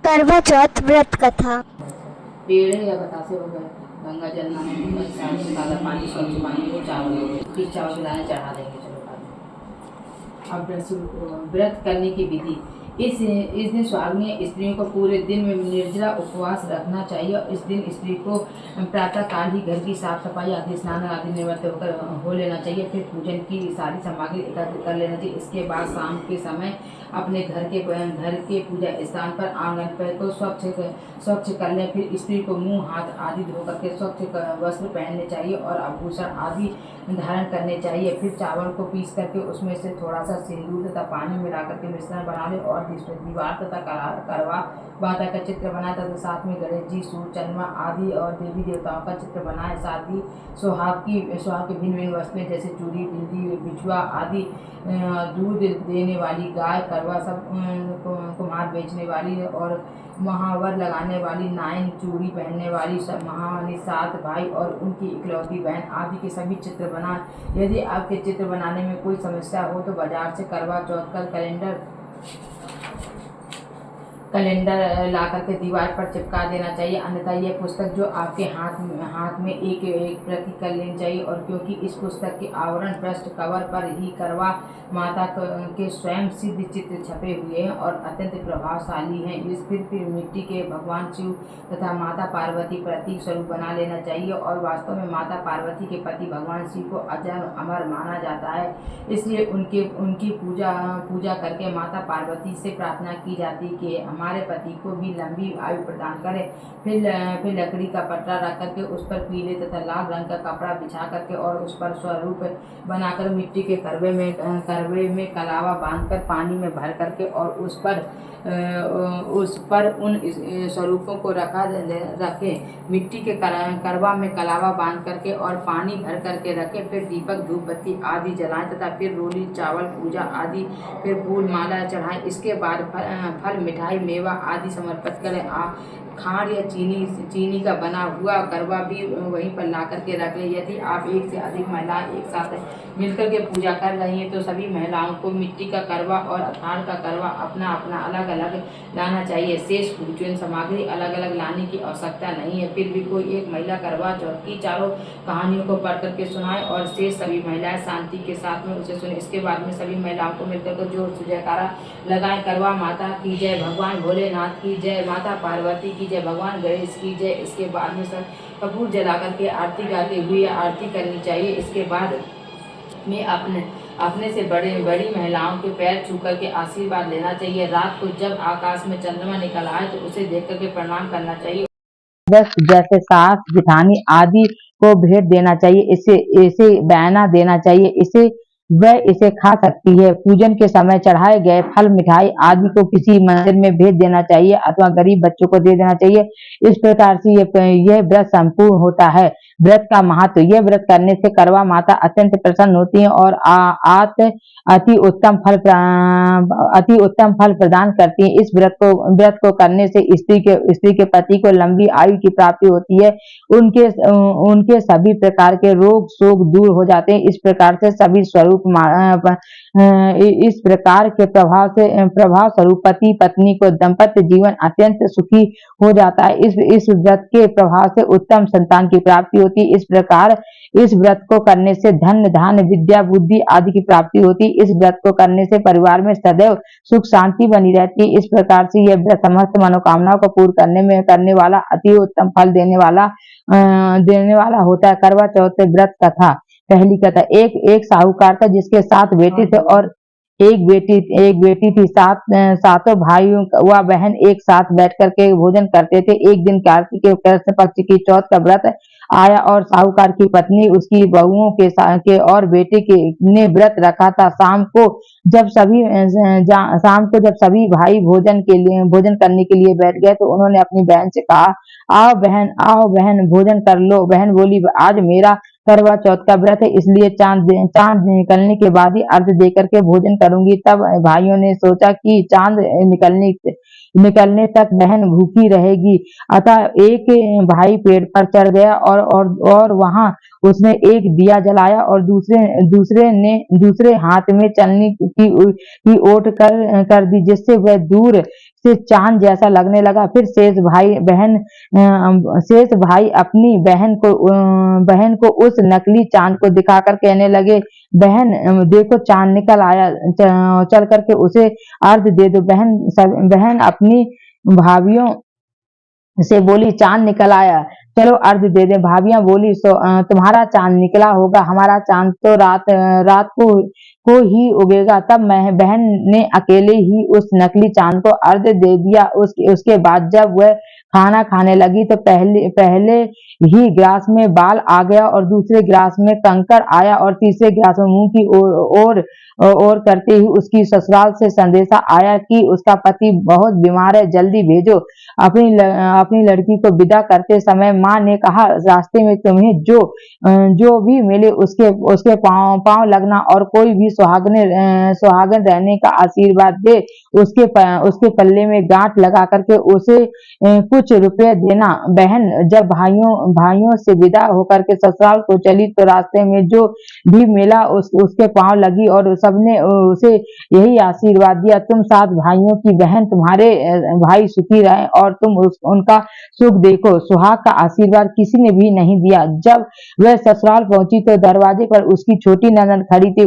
करवा चौथ व्रत कथा। पेड़ या बतासे हो गए, गंगा जल नहाने, ताज़ा पानी, स्वच्छ पानी को चावल हो गए, फिर चावल दाने चढ़ा देंगे। चलो अब व्रत करने की विधि। इस दिन स्वाग्निय स्त्रियों को पूरे दिन में निर्जला उपवास रखना चाहिए और इस दिन स्त्री को प्रातः काल ही घर की साफ सफाई आदि स्नान आदि निवृत्त होकर हो लेना चाहिए। फिर पूजन की सारी सामग्री एकत्र कर लेना चाहिए। इसके बाद शाम के समय अपने घर के पूजा स्थान पर आंगन पर को स्वच्छ कर लें। फिर स्त्री को मुंह हाथ आदि धो करके स्वच्छ वस्त्र पहनने चाहिए और आभूषण आदि धारण करने चाहिए। फिर चावल को पीस करके उसमें से थोड़ा सा सिंदूर तथा पानी मिला करके मिश्रण बना ले और दीवार तथा करवा माता का चित्र बनाए तथा साथ में गणेश जी, सूर्य, चंद्रमा आदि और देवी देवताओं का चित्र बनाए। साथ ही सुहाग की भिन्न भिन्न वस्तुएं जैसे चूड़ी, बिंदी, बिछुआ आदि, दूध देने वाली गाय, करवा, सब कुम्हार बेचने वाली और महावर लगाने वाली, नाइन, चूड़ी पहनने वाली, सब महावानी, 7 भाई और उनकी इकलौती बहन आदि के सभी चित्र बनाएं। यदि आपके चित्र बनाने में कोई समस्या हो तो बाजार से करवा चौथ का कैलेंडर ला करके दीवार पर चिपका देना चाहिए। अन्यथा यह पुस्तक जो आपके हाथ में एक प्रति कर लेनी चाहिए। और क्योंकि इस पुस्तक के आवरण पृष्ठ कवर पर ही करवा माता के स्वयं सिद्ध चित्र छपे हुए हैं और अत्यंत प्रभावशाली हैं, इस फिर मिट्टी के भगवान शिव तथा माता पार्वती प्रतीक स्वरूप बना लेना चाहिए। और वास्तव में माता पार्वती के पति भगवान शिव को अजर अमर माना जाता है, इसलिए उनकी पूजा करके माता पार्वती से प्रार्थना की जाती है कि हमारे पति को भी लंबी आयु प्रदान करे। फिर लकड़ी का पटरा रख करके उस पर पीले तथा लाल रंग का कपड़ा बिछा करके और उस पर स्वरूप बनाकर मिट्टी के करवे में कलावा बांधकर पानी में भर करके और उस पर उन स्वरूपों को रखे। मिट्टी के करवा में कलावा बांध करके और पानी भर करके रखे। फिर दीपक, धूप बत्ती आदि जलाएं तथा फिर रोली, चावल, पूजा आदि, फिर फूल माला चढ़ाएं। इसके बाद फल, मिठाई, मेवा आदि समर्पित करें। खांड या चीनी का बना हुआ करवा भी वहीं पर ला करके रख लें। यदि आप एक से अधिक महिलाएं एक साथ मिलकर के पूजा कर रही हैं तो सभी महिलाओं को मिट्टी का करवा और खांड का करवा अपना अलग अलग लाना चाहिए। शेष पूजन सामग्री अलग अलग लाने की आवश्यकता नहीं है। फिर भी कोई एक महिला करवा चौथ की चारों कहानियों को पढ़ करके सुनाए और शेष सभी महिलाएं शांति के साथ में उसे सुने। इसके बाद में सभी महिलाओं को मिलकर जोर से जयकारा लगाएं। करवा माता की जय, भगवान भोलेनाथ की जय, माता पार्वती की जय, भगवान गणेश की जय। इसके बाद में सब कपूर जला करके आरती गाते हुए आरती करनी चाहिए। इसके बाद में अपने से बड़ी महिलाओं के पैर छू करके आशीर्वाद लेना चाहिए। रात को जब आकाश में चंद्रमा निकल आए तो उसे देख करके प्रणाम करना चाहिए। जैसे सास, जेठानी आदि को भेंट देना चाहिए। इसे बयाना देना चाहिए। वह इसे खा सकती है। पूजन के समय चढ़ाए गए फल, मिठाई आदि को किसी मंदिर में भेज देना चाहिए अथवा गरीब बच्चों को दे देना चाहिए। इस प्रकार से यह व्रत संपूर्ण होता है। व्रत का महत्व। यह व्रत करने से करवा माता अत्यंत प्रसन्न होती है और अति उत्तम फल प्रदान करती है। इस व्रत को करने से स्त्री के पति को लंबी आयु की प्राप्ति होती है। उनके सभी प्रकार के रोग शोक दूर हो जाते हैं। इस प्रकार से सभी स्वरूप इस प्रकार के प्रभाव स्वरूप पति पत्नी को दाम्पत्य जीवन अत्यंत सुखी हो जाता है। इस व्रत के प्रभाव से उत्तम संतान की प्राप्ति होती है। इस प्रकार इस व्रत को करने से धन धान्य विद्या बुद्धि आदि की प्राप्ति होती है। इस व्रत को करने से परिवार में सदैव सुख शांति बनी रहती है। इस प्रकार से यह व्रत समस्त मनोकामनाओं को पूर्ण करने वाला अति उत्तम फल देने वाला होता है। करवा चौथ व्रत कथा। पहली कथा। एक साहूकार था जिसके 7 बेटे थे और एक बेटी थी। सातों भाइयों व बहन एक साथ बैठ करके भोजन करते थे। एक दिन कार्तिक कृष्ण पक्ष की चौथ का व्रत आया और साहूकार की पत्नी, उसकी बहुओं के और बेटे ने व्रत रखा था। शाम को जब सभी भाई भोजन करने के लिए बैठ गए तो उन्होंने अपनी बहन से कहा, आओ बहन भोजन कर लो। बहन बोली, आज मेरा करवा चौथ का व्रत है, इसलिए चांद निकलने के बाद ही अर्घ दे करके भोजन करूंगी। तब भाइयों ने सोचा कि चांद निकलने तक बहन भूखी रहेगी, अतः एक भाई पेड़ पर चढ़ गया और वहां उसने एक दिया जलाया और दूसरे हाथ में चलनी की ओट कर दी, जिससे वह दूर से चांद जैसा लगने लगा। फिर शेष भाई अपनी बहन को उस नकली चांद को दिखाकर कहने लगे, बहन देखो चांद निकल आया, चल करके उसे अर्घ दे दो। बहन अपनी भाभियों से बोली, चांद निकल आया, चलो अर्घ दे दे। भाभियां बोली, तुम्हारा चांद निकला होगा, हमारा चांद तो रात को ही उगेगा। तब बहन ने अकेले ही उस नकली चांद को अर्घ दे दिया। उसके बाद जब वह खाना खाने लगी तो पहले ही गिलास में बाल आ गया और दूसरे गिलास में कंकड़ आया और तीसरे गिलास में मुंह की ओर करते ही उसकी ससुराल से संदेशा आया कि उसका पति बहुत बीमार है, जल्दी भेजो। अपनी लड़की को विदा करते समय माँ ने कहा, रास्ते में तुम्हें जो भी मिले उसके पांव लगना और कोई भी सुहागन रहने का आशीर्वाद दे, उसके पल्ले में गांठ लगा करके उसे कुछ रुपए देना। बहन जब भाइयों से विदा होकर के ससुराल को चली तो रास्ते में जो भी मिला उसके पांव लगी और सबने उसे यही आशीर्वाद दिया, तुम 7 भाइयों की बहन, तुम्हारे भाई सुखी रहे और तुम उनका सुख देखो। सुहाग का आशीर्वाद किसी ने भी नहीं दिया। जब वह ससुराल पहुंची तो दरवाजे पर उसकी छोटी ननद खड़ी थी।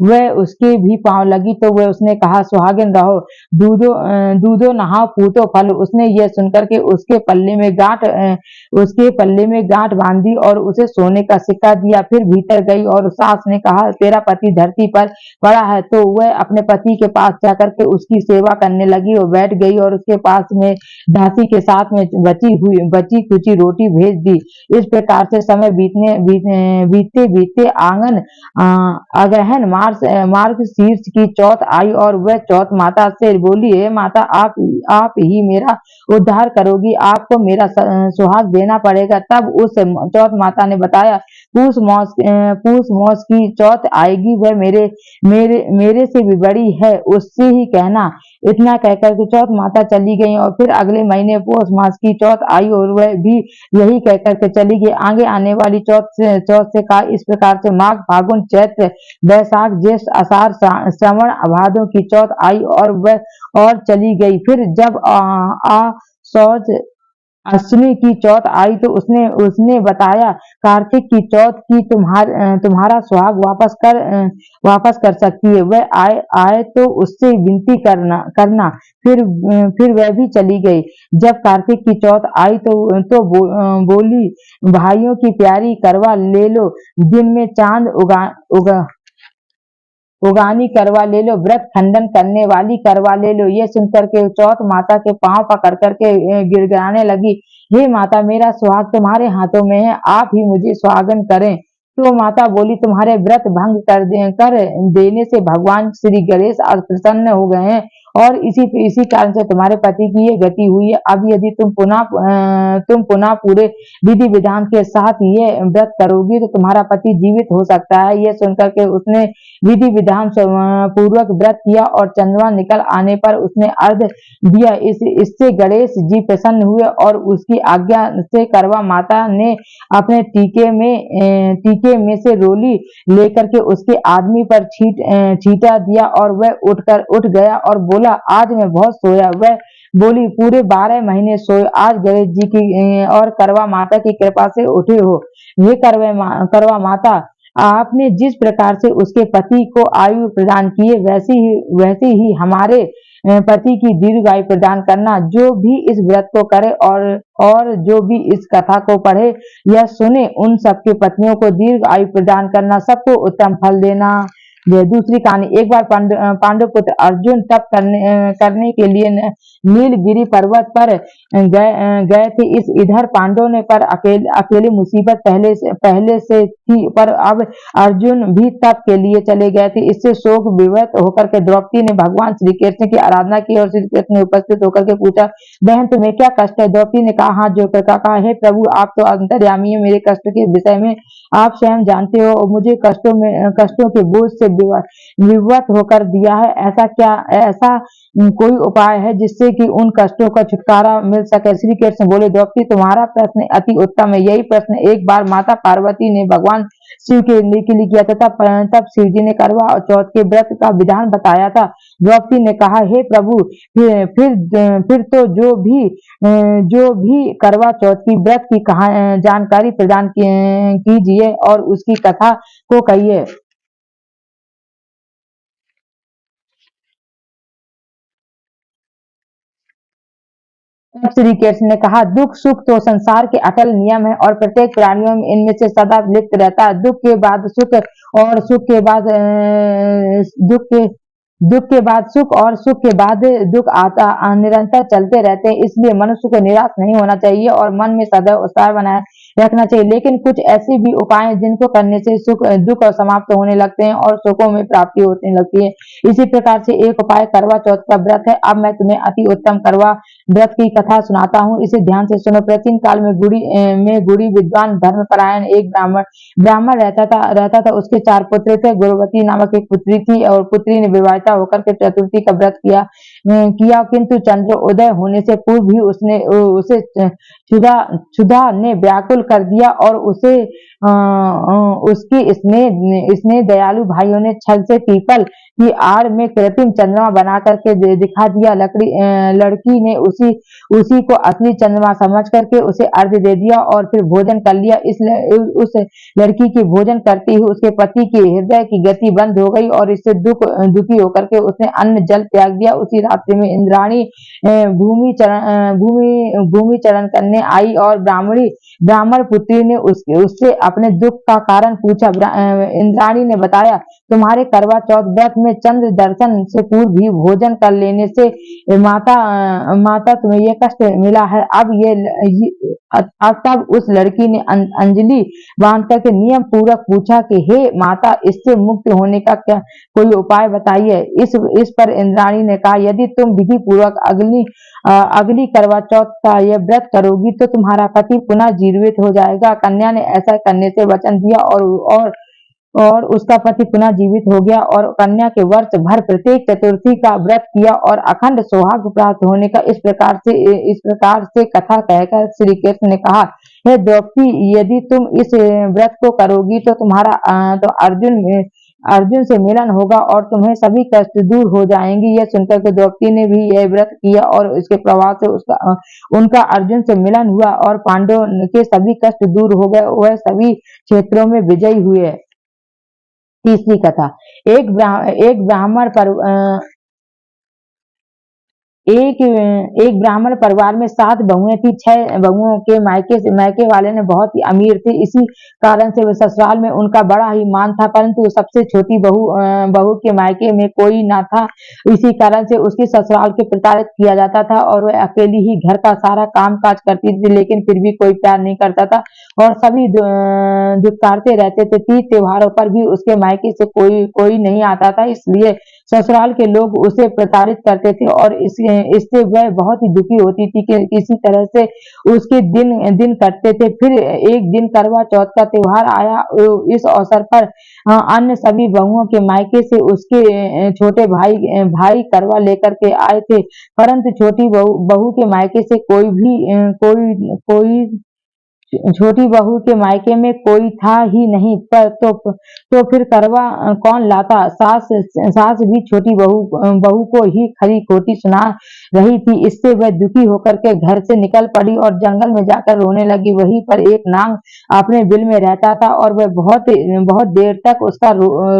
वह उसके भी पांव लगी तो वह उसने कहा, सुहागिन रहो, दूधो नहाओ, पूतो फल। उसने यह सुनकर के उसके पल्ले में गांठ बांधी और उसे सोने का सिक्का दिया। फिर भीतर गई और सास ने कहा, तेरा पति धरती पर पड़ा है। तो वह अपने पति के पास जाकर के उसकी सेवा करने लगी और बैठ गई और उसके पास में दासी के साथ में बची कुची रोटी भेज दी। इस प्रकार से समय बीतते आंगन अगहन मार्ग शीर्ष की चौथ आई और वह चौथ माता से बोली, हे माता, आप ही मेरा उद्धार करोगी, आपको मेरा सुहाग देना पड़ेगा। तब उस चौथ माता ने बताया, पूस मौस की चौथ आएगी, वह मेरे से भी बड़ी है, उससे ही कहना। इतना कहकर के चौथ माता चली गई और फिर अगले महीने पौष मास की चौथ आई और वह भी यही कहकर के चली गई। आगे आने वाली चौथ से कहा इस प्रकार से, माघ फागुन चैत्र बैसाख ज्येष्ठ आषाढ़ श्रावण भादों की चौथ आई और वह और चली गई। फिर जब सौज अष्टमी की चौथ आई तो उसने बताया, कार्तिक की चौथ की तुम्हारा सुहाग वापस कर सकती है, वह आए तो उससे विनती करना। फिर वह भी चली गई। जब कार्तिक की चौथ आई तो बोली, भाइयों की प्यारी करवा ले लो, दिन में चांद उगानी करवा ले लो, व्रत खंडन करने वाली करवा ले लो। ये सुनकर के चौथ माता के पांव पकड़ करके गिड़गिड़ाने लगी, हे माता, मेरा सुहाग तुम्हारे हाथों में है, आप ही मुझे सुहागन करें। तो माता बोली, तुम्हारे व्रत भंग कर देने से भगवान श्री गणेश आज प्रसन्न हो गए हैं और इसी कारण से तुम्हारे पति की ये गति हुई है। अब यदि तुम पुनः पूरे विधि विधान के साथ ये व्रत करोगी तो तुम्हारा पति जीवित हो सकता है। ये सुनकर के उसने विधि विधान पूर्वक व्रत किया और चंद्रमा निकल आने पर उसने अर्घ दिया। इससे गणेश जी प्रसन्न हुए और उसकी आज्ञा से करवा माता ने अपने टीके में से रोली लेकर के उसके आदमी पर छीटा दिया और वह उठ गया और बोला, आज मैं बहुत सोया। वह बोली, पूरे 12 महीने सोए, आज गणेश जी की और करवा माता की कृपा से उठे हो। ये करवा माता, आपने जिस प्रकार से उसके पति को आयु प्रदान की है वैसे ही हमारे पति की दीर्घ आयु प्रदान करना। जो भी इस व्रत को करे और जो भी इस कथा को पढ़े या सुने, उन सबके पत्नियों को दीर्घ आयु प्रदान करना, सबको उत्तम फल देना। यह दूसरी कहानी। एक बार पांडु पुत्र अर्जुन तप करने के लिए नीलगिरी पर्वत पर गए थे। इधर पांडवों ने पर अकेली मुसीबत पहले से थी, पर अब अर्जुन भी तप के लिए चले गए थे। इससे शोक विवश होकर के द्रौपदी ने भगवान श्री कृष्ण की आराधना की और श्री कृष्ण ने उपस्थित होकर के पूछा, बहन तुम्हें क्या कष्ट है? द्रौपदी ने कहा, हाथ जोड़कर कहा, हे प्रभु, आप तो अंतर्यामी है, मेरे कष्ट के विषय में आप स्वयं जानते हो और मुझे कष्टों के बोझ से विवश होकर दिया है। ऐसा कोई उपाय है जिससे कि उन कष्टों का छुटकारा मिल सके? श्री कृष्ण बोले, द्रौपदी तुम्हारा प्रश्न अति उत्तम है। यही प्रश्न एक बार माता पार्वती ने भगवान शिव के लिए किया था। तब शिव जी ने करवा चौथ के व्रत का विधान बताया था। द्रौपदी ने कहा, हे प्रभु, फिर तो जो भी करवा चौथ की व्रत की जानकारी प्रदान कीजिए और उसकी कथा को कहिए। तब श्री कृष्ण ने कहा, दुख सुख तो संसार के अटल नियम है और प्रत्येक प्राणियों में इनमें से सदा लिप्त रहता है। दुख के बाद सुख और सुख के बाद दुख के बाद सुख और सुख के बाद दुख आता निरंतर चलते रहते हैं। इसलिए मनुष्य को निराश नहीं होना चाहिए और मन में सदैव उत्साह बनाए रखना चाहिए। लेकिन कुछ ऐसे भी उपाय हैं जिनको करने से दुख और समाप्त होने लगते हैं और सुखों में प्राप्ति होने लगती है। इसी प्रकार से एक उपाय करवा चौथ का व्रत है। अब मैं तुम्हें अति उत्तम करवा व्रत की कथा सुनाता हूँ, इसे ध्यान से सुनो। प्राचीन काल में गुड़ी विद्वान धर्मपरायण एक ब्राह्मण रहता था। उसके 4 पुत्र थे। गुरुवती नामक एक पुत्री थी और पुत्री ने विवाहिता होकर के चतुर्थी का व्रत किया, किंतु चंद्र उदय होने से पूर्व ही उसे क्षुधा ने व्याकुल कर दिया और उसकी स्नेह दयालु भाइयों ने छल से पीपल की आड़ में कृत्रिम चंद्रमा बना करके दिखा दिया। लड़की ने उसी को असली चंद्रमा समझ करके उसे अर्घ्य दे दिया और फिर भोजन कर लिया। उस लड़की के भोजन करते ही उसके पति के हृदय की गति बंद हो गई और इससे दुखी होकर के उसने अन्न जल त्याग दिया। उसी रात्रि में इंद्राणी भूमि चरण करने आई और ब्राह्मण पुत्री ने उससे अपने दुख का कारण पूछा। इंद्राणी ने बताया, तुम्हारे करवा चौथ व्रत में चंद्र दर्शन से पूर्व भी भोजन कर लेने से माता तुम्हें ये कष्ट मिला है। तब उस लड़की ने अंजलि बांध करके नियम पूर्वक पूछा कि हे माता, इससे मुक्त होने का क्या कोई उपाय बताइए। इस पर इंद्राणी ने कहा, यदि तुम विधि पूर्वक अगली करवा चौथ का यह व्रत करोगी तो तुम्हारा पति पुनः जीवित हो जाएगा। कन्या ने ऐसा करने से वचन दिया और उसका पति पुनः जीवित हो गया और कन्या के वर्ष भर प्रत्येक चतुर्थी का व्रत किया और अखंड सौभाग्य प्राप्त होने का इस प्रकार से कथा कहकर श्री कृष्ण ने कहा, हे द्रौपदी, यदि तुम इस व्रत को करोगी तो तुम्हारा तो अर्जुन से मिलन होगा और तुम्हें सभी कष्ट दूर हो जाएंगी। यह सुनकर के द्रौपदी ने भी यह व्रत किया और इसके प्रभाव से उनका अर्जुन से मिलन हुआ और पांडवों के सभी कष्ट दूर हो गए। वह सभी क्षेत्रों में विजयी हुए। तीसरी कथा। एक ब्राह्मण परिवार में 7 बहुएं थी। 6 बहुओं के मायके वाले ने बहुत ही अमीर थे। इसी कारण से वे ससुराल में उनका बड़ा ही मान था, परंतु सबसे छोटी बहू के मायके में कोई ना था। इसी कारण से उसके ससुराल के प्रताड़ित किया जाता था और वह अकेली ही घर का सारा काम काज करती थी, लेकिन फिर भी कोई प्यार नहीं करता था और सभी दुत्कारते रहते थे। तीज त्योहारों पर भी उसके मायके से कोई नहीं आता था, इसलिए ससुराल के लोग उसे प्रताड़ित करते थे और इससे वह बहुत ही दुखी होती थी कि किसी तरह से उसके दिन कटते थे। फिर एक दिन करवा चौथ का त्योहार आया। इस अवसर पर अन्य सभी बहुओं के मायके से उसके छोटे भाई करवा लेकर के आए थे, परंतु छोटी बहू के मायके से छोटी बहू के मायके में कोई था ही नहीं। पर तो फिर करवा कौन लाता। सास भी छोटी बहू को ही खरी खोटी सुना रही थी। इससे वह दुखी होकर के घर से निकल पड़ी और जंगल में जाकर रोने लगी। वहीं पर एक नाग अपने बिल में रहता था और वह बहुत देर तक उसका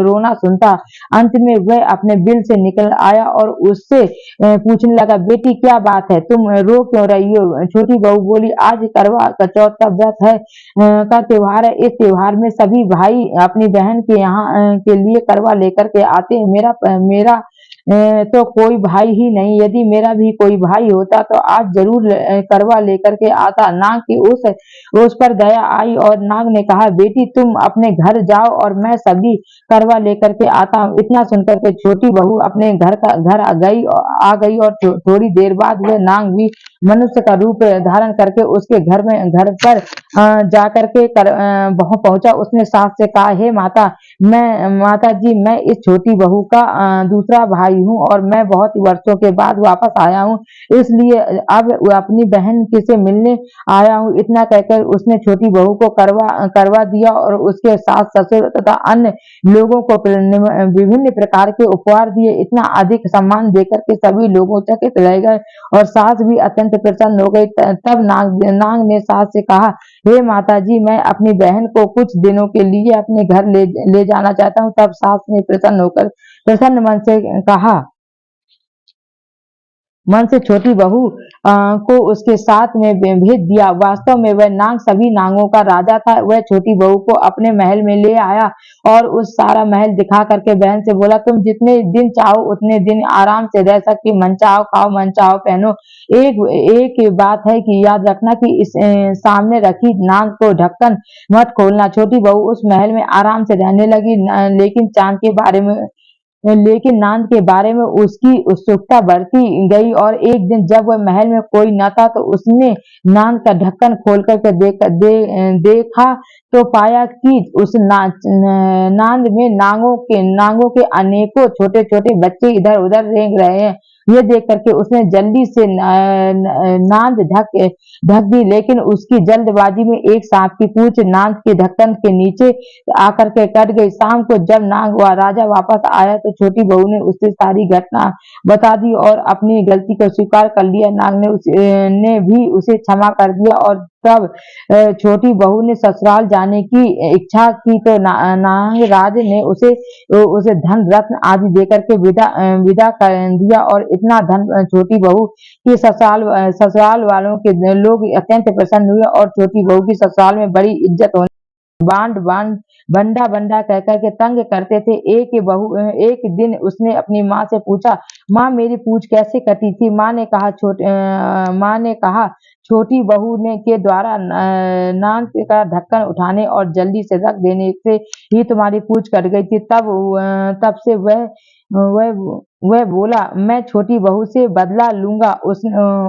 रोना सुनता। अंत में वह अपने बिल से निकल आया और उससे पूछने लगा, बेटी क्या बात है, तुम रो क्यों रही हो। छोटी बहू बोली, आज करवा चौथ का व्रत है का त्योहार है। इस त्योहार में सभी भाई अपनी बहन के यहाँ के लिए करवा लेकर के आते हैं। मेरा तो कोई भाई ही नहीं। यदि मेरा भी कोई भाई होता तो आज जरूर करवा लेकर के आता। नाग की उस पर दया आई और नाग ने कहा, बेटी तुम अपने घर जाओ और मैं सभी करवा लेकर के आता हूँ। इतना सुनकर के छोटी बहू अपने घर आ गई और थोड़ी देर बाद वह नाग भी मनुष्य का रूप धारण करके उसके घर पर जाकर के पहुंचा। उसने सास से कहा, हे माता जी, मैं इस छोटी बहू का दूसरा भाई आई हूँ और मैं बहुत वर्षों के बाद वापस आया हूँ, इसलिए अब अपनी बहन से मिलने आया हूँ। इतना कहकर उसने छोटी बहू को करवा दिया और उसके सास ससुर तथा अन्य लोगों को विभिन्न प्रकार के उपहार दिए। इतना अधिक सम्मान देकर के सभी लोगों चकित रह गए और सास भी अत्यंत प्रसन्न हो गई। तब नाग ने सास से कहा, हे माता जी, मैं अपनी बहन को कुछ दिनों के लिए अपने घर ले जाना चाहता हूँ। तब सास ने प्रसन्न मन से छोटी बहू को उसके साथ में भेज दिया। वास्तव में वह नाग सभी नागों का राजा था। वह छोटी बहू को अपने महल में ले आया और उस सारा महल दिखा करके बहन से बोला, तुम जितने दिन चाहो उतने दिन आराम से रह सकती, मन चाहो खाओ, मन चाहो पहनो। एक बात है कि याद रखना कि इस सामने रखी नाग को ढक्कन मत खोलना। छोटी बहू उस महल में आराम से रहने लगी, लेकिन नांद के बारे में उसकी उत्सुकता बढ़ती गई और एक दिन जब वह महल में कोई न था तो उसने नांद का ढक्कन खोल करके देखा तो पाया कि उस नांद में नांगों के अनेकों छोटे छोटे बच्चे इधर उधर रेंग रहे हैं। ये देख करके उसने जल्दी से नांद ढक दी, लेकिन उसकी जल्दबाजी में एक सांप की पूंछ नांद के ढक्कन के नीचे आकर के कट गई। शाम को जब नाग राजा वापस आया तो छोटी बहू ने उससे सारी घटना बता दी और अपनी गलती को स्वीकार कर लिया। नाग ने भी उसे क्षमा कर दिया और तब छोटी बहू ने ससुराल जाने की इच्छा की तो नागराज ने उसे धन रत्न आदि देकर के विदा कर दिया और इतना धन छोटी बहू की ससुराल वालों के लोग अत्यंत प्रसन्न हुए और छोटी बहू की ससुराल में बड़ी इज्जत होने बंडा बंडा कह कर के तंग करते थे। एक दिन उसने अपनी माँ से पूछा, माँ मेरी पूंछ कैसे कटी थी? माँ ने कहा छोटी बहू के द्वारा नाक का ढक्कन उठाने और जल्दी से रख देने से ही तुम्हारी पूंछ कट गई थी। तब से वह बोला, मैं छोटी बहू से बदला लूंगा।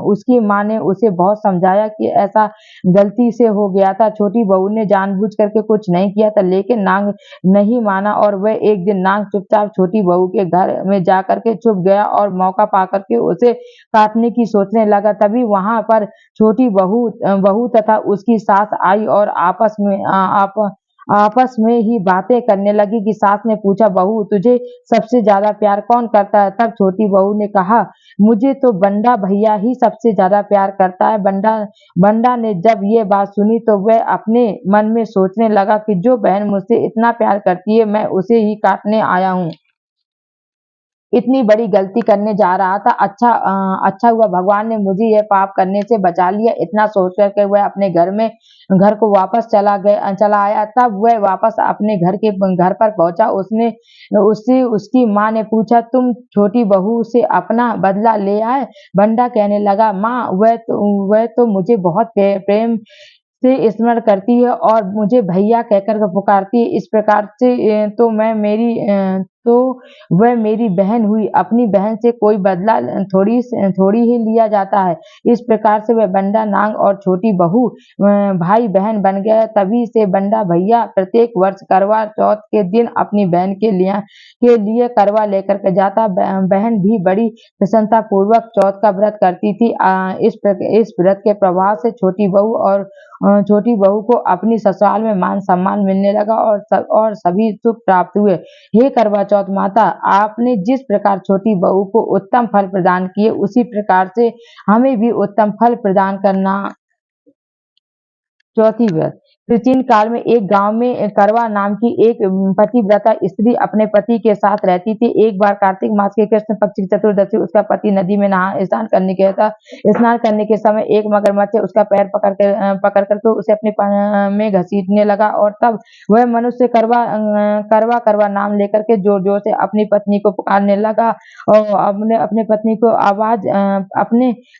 उसकी माँ ने उसे बहुत समझाया कि ऐसा गलती से हो गया था। छोटी बहू ने जानबूझ करके कुछ नहीं किया था, लेकिन नाग नहीं माना और वह एक दिन नाग चुपचाप छोटी बहू के घर में जाकर के छुप गया और मौका पाकर के उसे काटने की सोचने लगा। तभी वहां पर छोटी बहू तथा उसकी सास आई और आपस में ही बातें करने लगी कि सास ने पूछा, बहू तुझे सबसे ज्यादा प्यार कौन करता है? तब छोटी बहू ने कहा, मुझे तो बंडा भैया ही सबसे ज्यादा प्यार करता है। बंडा ने जब ये बात सुनी तो वह अपने मन में सोचने लगा कि जो बहन मुझसे इतना प्यार करती है मैं उसे ही काटने आया हूँ। इतनी बड़ी गलती करने जा रहा था। अच्छा हुआ भगवान ने मुझे यह पाप करने से बचा लिया। इतना सोच करके वह अपने घर को वापस चला आया। तब वह वापस अपने घर पर पहुंचा। उससे उसकी माँ ने पूछा, तुम छोटी बहू से अपना बदला ले आए? बंडा कहने लगा, माँ वह तो मुझे बहुत प्रेम से स्मरण करती है और मुझे भैया कहकर के पुकारती है। इस प्रकार से तो वह मेरी बहन हुई। अपनी बहन से कोई बदला थोड़ी ही लिया जाता है। इस प्रकार से वह बंडा नाग और छोटी बहू भाई बहन बन गया। तभी से बंडा भैया प्रत्येक वर्ष करवा चौथ के दिन अपनी बहन के लिए करवा लेकर के जाता। बहन भी बड़ी प्रसन्नता पूर्वक चौथ का व्रत करती थी। इस व्रत के प्रभाव से छोटी बहू को अपनी ससुराल में मान सम्मान मिलने लगा और सभी सुख प्राप्त हुए। हे करवा चौथ माता, आपने जिस प्रकार छोटी बहू को उत्तम फल प्रदान किए उसी प्रकार से हमें भी उत्तम फल प्रदान करना। चौथी व्रत। प्राचीन काल में एक गांव में करवा नाम की एक पतिव्रता स्त्री अपने पति के साथ रहती थी। एक बार कार्तिक मास के कृष्ण पक्ष की चतुर्दशी उसका पति नदी में स्नान करने गया था। स्नान करने के समय एक मगरमच्छ उसका पैर पकड़ करके उसे अपने में घसीटने लगा और तब वह मनुष्य करवा नाम लेकर के जोर जोर से अपनी पत्नी को पुकारने लगा और अपने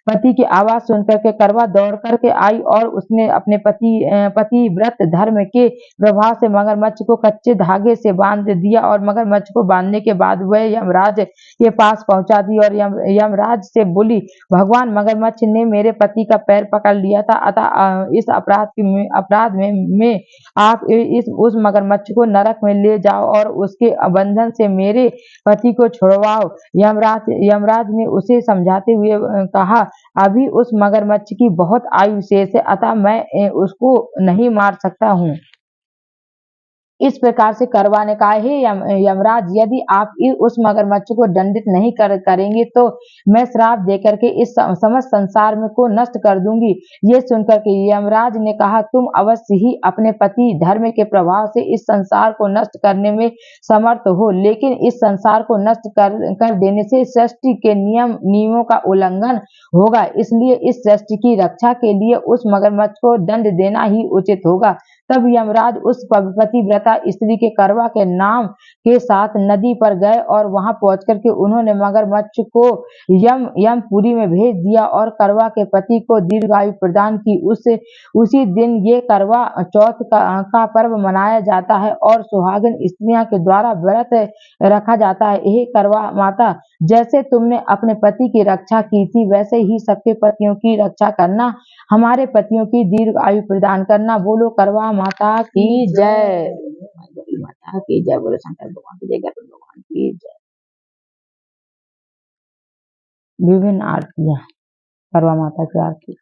पति की आवाज सुन करके करवा दौड़ करके आई और उसने अपने पति व्रत धर्म के प्रभाव से मगरमच्छ को कच्चे धागे से बांध दिया और मगरमच्छ को बांधने के बाद वह यमराज के पास पहुंचा दी और यमराज से बोली, भगवान मगरमच्छ ने मेरे पति का पैर पकड़ लिया था, अतः इस अपराध में आप इस उस मगरमच्छ को नरक में ले जाओ और उसके बंधन से मेरे पति को छुड़वाओ। यमराज ने उसे समझाते हुए कहा, अभी उस मगरमच्छ की बहुत आयु शेष है, अतः मैं उसको नहीं मार सकता हूँ। इस प्रकार से करवा ने कहा, हे यमराज, यदि आप उस मगरमच्छ को दंडित नहीं करेंगे तो मैं श्राप देकर के इस समस्त संसार में को नष्ट कर दूंगी। ये सुनकर के यमराज ने कहा, तुम अवश्य ही अपने पति धर्म के प्रभाव से इस संसार को नष्ट करने में समर्थ हो, लेकिन इस संसार को नष्ट कर देने से सृष्टि के नियमों का उल्लंघन होगा, इसलिए इस सृष्टि की रक्षा के लिए उस मगरमच्छ को दंड देना ही उचित होगा। तब यमराज उस पतिव्रता स्त्री के करवा के नाम के साथ नदी पर गए और वहां पहुंच करके उन्होंने मगरमच्छ को यमपुरी में भेज दिया और करवा के पति को दीर्घायु प्रदान की। उसी दिन ये करवा चौथ का पर्व मनाया जाता है और सुहागिन स्त्रियों के द्वारा व्रत रखा जाता है। हे करवा माता, जैसे तुमने अपने पति की रक्षा की थी, वैसे ही सबके पतियों की रक्षा करना, हमारे पतियों की दीर्घ आयु प्रदान करना। बोलो करवा माता की जय। माता की जय। बोलो शंकर भगवान की जय। गरुड़ भगवान की जय। विभिन्न आरतियां। करवा माता की आरती।